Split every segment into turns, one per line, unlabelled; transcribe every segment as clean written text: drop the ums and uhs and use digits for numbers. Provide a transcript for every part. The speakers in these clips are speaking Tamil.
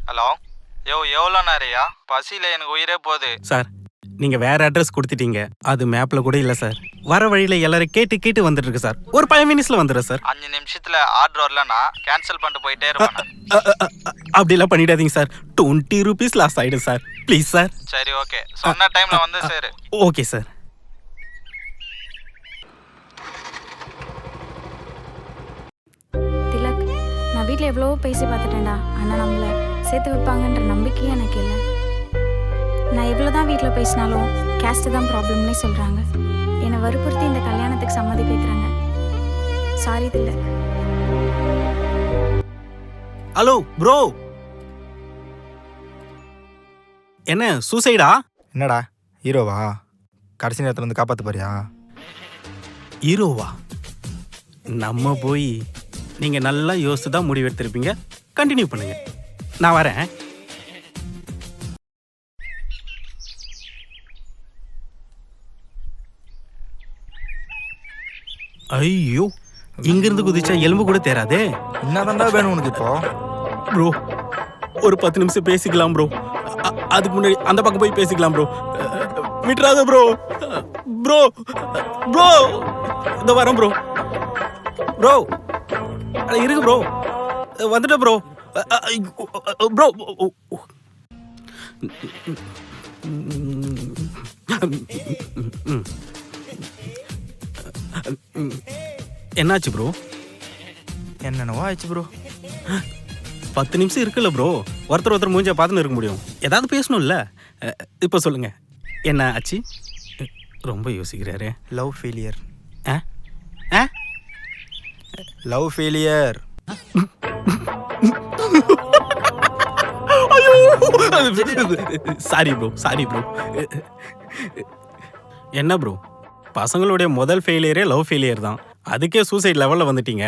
ஹலோ எவ்வளோ நேரையா? பசியில் எனக்கு உயிரே போகுது
சார். நீங்கள் வேறு அட்ரஸ் கொடுத்துட்டீங்க, அது மேப்பில் கூட இல்லை சார். வர வழியில் எல்லாரும் கேட்டு கேட்டு வந்துட்டு இருக்கு சார். ஒரு 5 மினிட்ஸில் வந்துடுறேன் சார்.
5 நிமிஷத்தில் ஆர்டர் வரலன்னா கேன்சல் பண்ணிட்டு போயிட்டே இருப்பேன்.
அப்படிலாம் பண்ணிடாதீங்க சார். 20 rupees லாஸ் ஆகிடும் சார். Please sir.
சரி ஓகே, சொன்ன டைமில் வந்து சரி.
Okay sir.
திலக், நான் வீட்டில் எவ்வளவோ பேசி பார்த்துட்டேன்டா. ஆனால் நம்மளை சேர்த்து வைப்பாங்கன்ற நம்பிக்கையே எனக்கு இல்லை. நான் எவ்வளோ தான் வீட்டில் பேசினாலும் கேஸ்ட்டு தான் ப்ராப்ளம்னே சொல்கிறாங்க. என்னை வற்புறுத்தி இந்த கல்யாணத்துக்கு சம்மதிக்க வைக்கிறாங்க. சாரி திலக்.
ஹலோ ப்ரோ, என்ன சூசைடா?
என்னடா ஹீரோவா? கடைசி நேரத்தில் வந்து காப்பாற்ற போறியா?
ஹீரோவா? நம்ம போய் நீங்கள் நல்லா யோசித்து தான் முடிவெடுத்திருப்பீங்க. கண்டினியூ பண்ணுங்க, நான் வரேன். ஐயோ, இங்கிருந்து குதிச்சா எலும்பு கூட தேராதே.
என்னதான்டா வேணும் உனக்கு இப்போ?
ப்ரோ, ஒரு 10 நிமிஷம் பேசிக்கலாம் ப்ரோ. அதுக்கு முன்னாடி அந்த பக்கம் போய் பேசிக்கலாம் ப்ரோ. விட்டுறாத ப்ரோ. ப்ரோ ப்ரோ இந்த வரேன் ப்ரோ. ப்ரோ இருக்கு ப்ரோ, வந்துட்டேன் ப்ரோ. ப்ரோ என்னாச்சு ப்ரோ?
என்னென்னவோ ஆயிடுச்சு ப்ரோ.
10 நிமிஷம் இருக்குல்ல ப்ரோ, ஒருத்தர் மூஞ்ச பார்த்துன்னு இருக்க முடியும். ஏதாவது பேசணும்ல. இப்போ சொல்லுங்க, என்ன ஆச்சு? ரொம்ப யோசிக்கிறாரு.
Love failure.
ஆ ஆ
love failure.
Sorry bro, sorry bro. என்ன ப்ரோ, பசங்களுடைய முதல் ஃபெயிலியரே லவ் ஃபெயிலியர் தான். அதுக்கே சூசைட் லெவலில் வந்துட்டீங்க.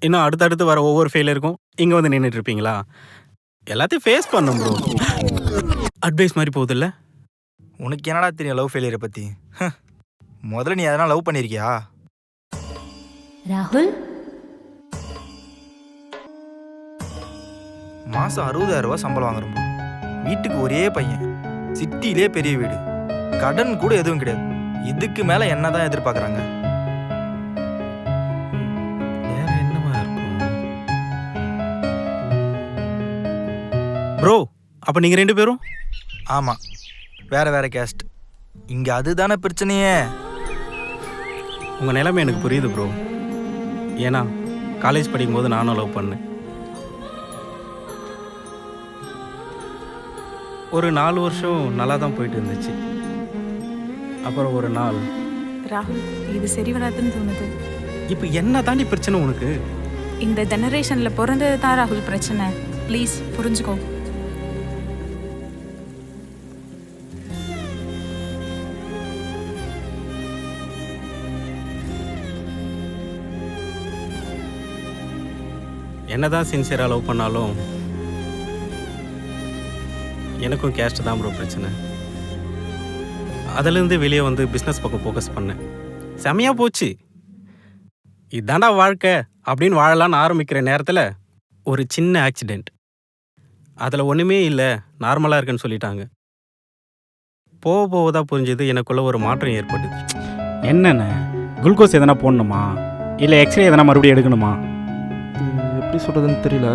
இன்னும் அடுத்தடுத்து வர ஒவ்வொரு ஃபெயிலியருக்கும் இங்கே வந்து நின்றுட்டு இருப்பீங்களா? எல்லாத்தையும் ஃபேஸ் பண்ணும் ப்ரோ. அட்வைஸ் மாதிரி போகுதில்ல.
உனக்கு என்னடா தெரியும் லவ் ஃபெயிலியரை பற்றி? முதல்ல நீ எதனா லவ் பண்ணியிருக்கியா?
ராகுல்,
மாதம் 60,000 ரூபா சம்பளம் வாங்குறோம் ப்ரோ. வீட்டுக்கு ஒரே பையன், சிட்டிலே பெரிய வீடு, கடன் கூட எதுவும் கிடையாது. இதுக்கு மேலே என்ன தான் எதிர்பார்க்குறாங்க?
வேற என்னவா இருக்கும் ப்ரோ? அப்போ நீங்கள் 2 பேரும்?
ஆமாம், வேற வேற கேஸ்ட். இங்கே அதுதானே பிரச்சனையே.
உங்கள் நிலைமை எனக்கு புரியுது ப்ரோ. ஏன்னா காலேஜ் படிக்கும்போது நானும் லவ் பண்ணேன். ஒரு 4 வருஷம் நல்லா தான் போயிட்டு இருந்துச்சு. அப்புறம் ஒரு நாள்,
ராகுல், இது சரி வராதுன்னு தோணுது.
இப்போ என்ன தாண்டி பிரச்சனை உனக்கு?
இந்த ஜெனரேஷனில் பிறந்தது தான் ராகுல் பிரச்சனை. ப்ளீஸ் புரிஞ்சுக்கோ.
என்னதான் சின்சியராக லவ் பண்ணாலும் எனக்கும் கேஸ்ட் தான் ப்ரோ பிரச்சனை. அதிலேருந்து வெளியே வந்து பிஸ்னஸ் பக்கம் ஃபோக்கஸ் பண்ணேன். செமையாக போச்சு. இதாண்டா வாழ்க்கை அப்படின்னு வாழலான்னு ஆரம்பிக்கிற நேரத்தில் ஒரு சின்ன ஆக்சிடெண்ட். அதில் ஒன்றுமே இல்லை, நார்மலாக இருக்குன்னு சொல்லிட்டாங்க. போக போக தான் புரிஞ்சது எனக்குள்ள ஒரு மாற்றம் ஏற்பட்டுது.
என்னென்ன குளுக்கோஸ் எதனா போடணுமா, இல்லை எக்ஸ்ரே எதனா மறுபடியும் எடுக்கணுமா?
எப்படி சொல்கிறதுன்னு தெரியல.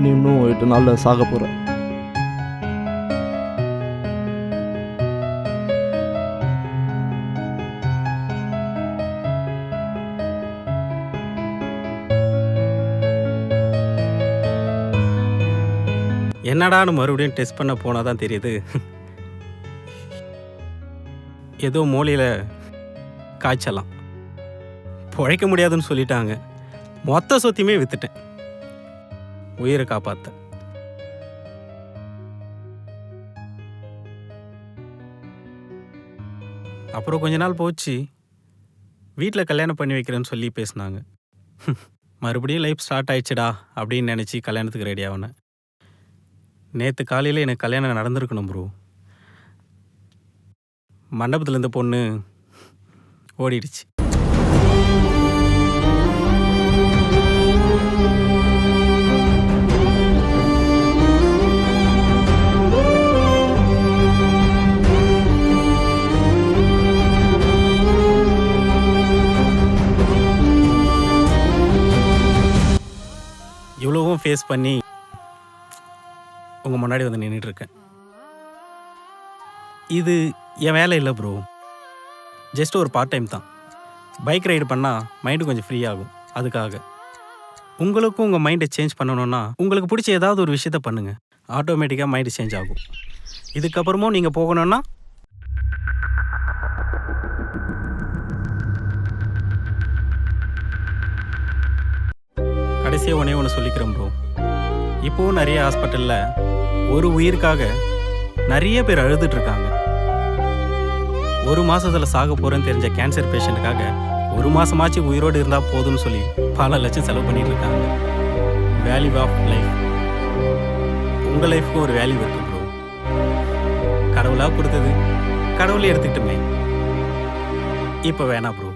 நீ இன்னும் 8 நாளில் சாக போகிற.
என்னடான்னு மறுபடியும் டெஸ்ட் பண்ண போனால் தான் தெரியுது, ஏதோ மூளையில் காய்ச்சலாம், பிழைக்க முடியாதுன்னு சொல்லிட்டாங்க. மொத்த சொத்தையுமே விற்றுட்டேன் உயிரை காப்பாற்ற. அப்புறம் கொஞ்ச நாள் போச்சு, வீட்டில் கல்யாணம் பண்ணி வைக்கிறேன்னு சொல்லி பேசினாங்க. மறுபடியும் லைஃப் ஸ்டார்ட் ஆயிடுச்சுடா அப்படின்னு நினச்சி கல்யாணத்துக்கு ரெடி ஆகினேன். நேற்று காலையில் எனக்கு கல்யாணம் நடந்திருக்கணும் ப்ரோ. மண்டபத்தில் இருந்த பொண்ணு ஓடிடுச்சு. எல்லாத்தையும் ஃபேஸ் பண்ணி உங்கள் முன்னாடி வந்து நின்றுட்டுருக்கேன். இது என் வேலை இல்லை ப்ரோ, ஜஸ்ட் ஒரு பார்ட் டைம் தான். பைக் ரைடு பண்ணால் மைண்டு கொஞ்சம் ஃப்ரீ ஆகும். அதுக்காக உங்களுக்கும் உங்கள் மைண்டை சேஞ்ச் பண்ணணுன்னா உங்களுக்கு பிடிச்ச ஏதாவது ஒரு விஷயத்த பண்ணுங்கள், ஆட்டோமேட்டிக்காக மைண்டு சேஞ்ச் ஆகும். இதுக்கப்புறமும் நீங்கள் போகணுன்னா கடைசியாக ஒன்று சொல்லிக்கிறேன் ப்ரோ. இப்போவும் நிறைய ஹாஸ்பிட்டலில் ஒரு உயிருக்காக நிறைய பேர் அழுதுட்ருக்காங்க. ஒரு மாதத்தில் சாக போகிறேன்னு தெரிஞ்ச கேன்சர் பேஷண்ட்டுக்காக ஒரு மாதமாச்சு உயிரோடு இருந்தால் போதும்னு சொல்லி பல லட்சம் செலவு பண்ணிட்டு இருக்காங்க. Value of life. உங்கள் லைஃப்க்கும் ஒரு வேல்யூ இருக்குது ப்ரோ. கடவுளாக கொடுத்தது கடவுளே எடுத்துக்கிட்டுமே. இப்போ வேணாம் ப்ரோ.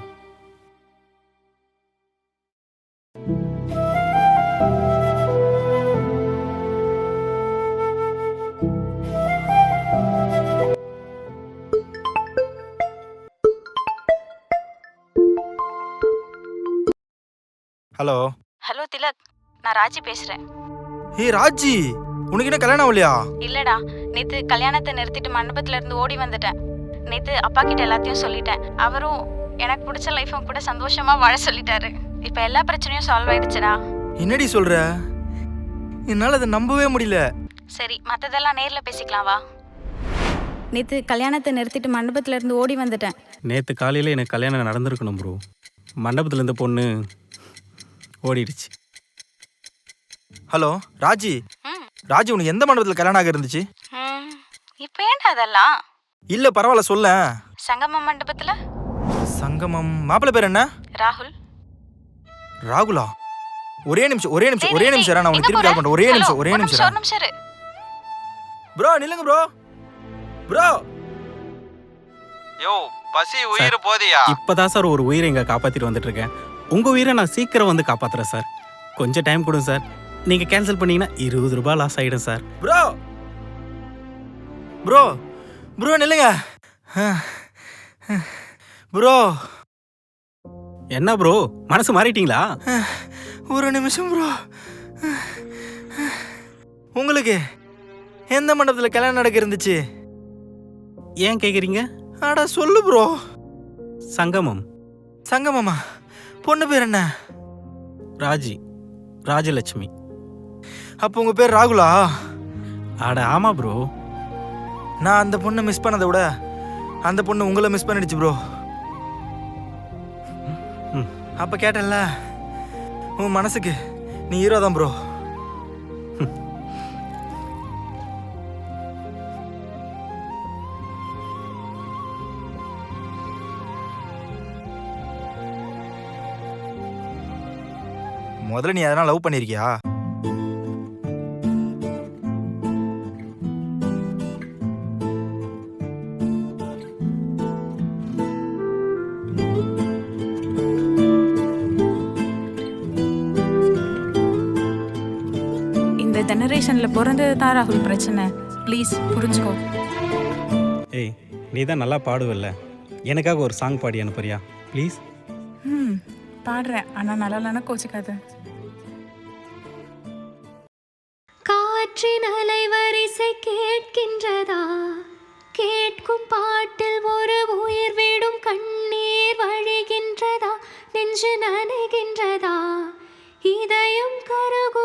ஹலோ.
ஹலோ திலக், நான் ராஜி பேசுகிறேன்.
ஏய் ராஜி, உனக்கு என்ன கல்யாணம் ஆகலையா?
இல்லைடா, நேற்று கல்யாணத்தை நிறுத்திட்டு மண்டபத்துல இருந்து ஓடி வந்துட்டேன். நேற்று அப்பா கிட்ட எல்லாத்தையும் சொல்லிட்டேன். அவரும் எனக்கு பிடிச்ச லைஃப்பும் கூட சந்தோஷமாக வாழ சொல்லிட்டாரு. இப்போ எல்லா பிரச்சனையும் சால்வ் ஆயிடுச்சுடா.
என்னடி சொல்கிற? என்னால் அதை நம்பவே முடியல.
சரி, மற்றதெல்லாம் நேரில் பேசிக்கலாம் வா. நேற்று கல்யாணத்தை நிறுத்திட்டு மண்டபத்துல இருந்து ஓடி வந்துட்டேன்.
நேற்று காலையில் எனக்கு கல்யாணம் நடந்திருக்கணும் ப்ரோ. மண்டபத்தில் இருந்த பொண்ணு ஓடிடுச்சு.
ஹலோ ராஜி. ராஜி, உனக்கு எந்த மண்டபத்தில் கல்யாணம் ஆக இருந்துச்சு?
இப்போ ஏன்டா அதெல்லாம்?
இல்லை பரவாயில்ல, சொல்ல.
சங்கமம் மண்டபத்தில்.
சங்கமம். மாப்பிள்ளை பேர் என்ன?
ராகுல்.
ராகுலா? ஒரே நிமிஷம் நான் உங்களுக்கு திருப்பி கால் பண்ணுறேன். ஒரே நிமிஷம் ப்ரோ, நில்லுங்க ப்ரோ. ப்ரோ
யோ பசி உயிர் போதியா?
இப்போதான் சார் ஒரு உயிரை இங்கே காப்பாற்றிட்டு வந்துட்டுருக்கேன். உங்கள் உயிரை நான் சீக்கிரம் வந்து காப்பாற்றுறேன் சார். கொஞ்சம் டைம் கொடுங்க சார். நீங்கள் கேன்சல் பண்ணிங்கன்னா 20 ரூபாய் லாஸ் ஆகிடும் சார்.
ப்ரோ ப்ரோ ப்ரோ நில்லுங்க ப்ரோ.
என்ன ப்ரோ, மனசு மாறிட்டீங்களா?
ஒரு நிமிஷம் ப்ரோ. உங்களுக்கு எந்த மண்டபத்தில் கல்யாணம் நடக்க இருந்துச்சு?
ஏன் கேட்குறீங்க?
ஆடா சொல்லு ப்ரோ.
சங்கமம்.
சங்கமமா? பொண்ணு பேர் என்ன?
ராஜலட்சுமி.
அப்போ உங்கள் பேர் ராகுலா?
ஆட ஆமாம் ப்ரோ.
நான் அந்த பொண்ணை மிஸ் பண்ணதை விட அந்த பொண்ணு உங்களை மிஸ் பண்ணிடுச்சு ப்ரோ. அப்போ கேட்டேன்ல, உன் மனசுக்கு நீ ஹீரோ தான் ப்ரோ. முதல்ல நீ எதனா லவ் பண்ணியிருக்கியா?
இந்த ஜெனரேஷனில் பிறந்தது தான் ராகுல் பிரச்சனை. ப்ளீஸ் புரிஞ்சுக்கோ.
ஏய், நீ தான் நல்லா பாடுவல்ல, எனக்காக ஒரு சாங் பாடி அனுப்புறியா ப்ளீஸ்?
பாடுறேன், ஆனால் நல்லா கோச்சிக்காத.
காற்றின் அலைவரிசை கேட்கின்றதா? கேட்கும் பாட்டில் ஒரு உயிர் விடும் கண்ணீர் வழிகின்றதா? நெஞ்சு நனைகின்றதா? இதயம் கருகு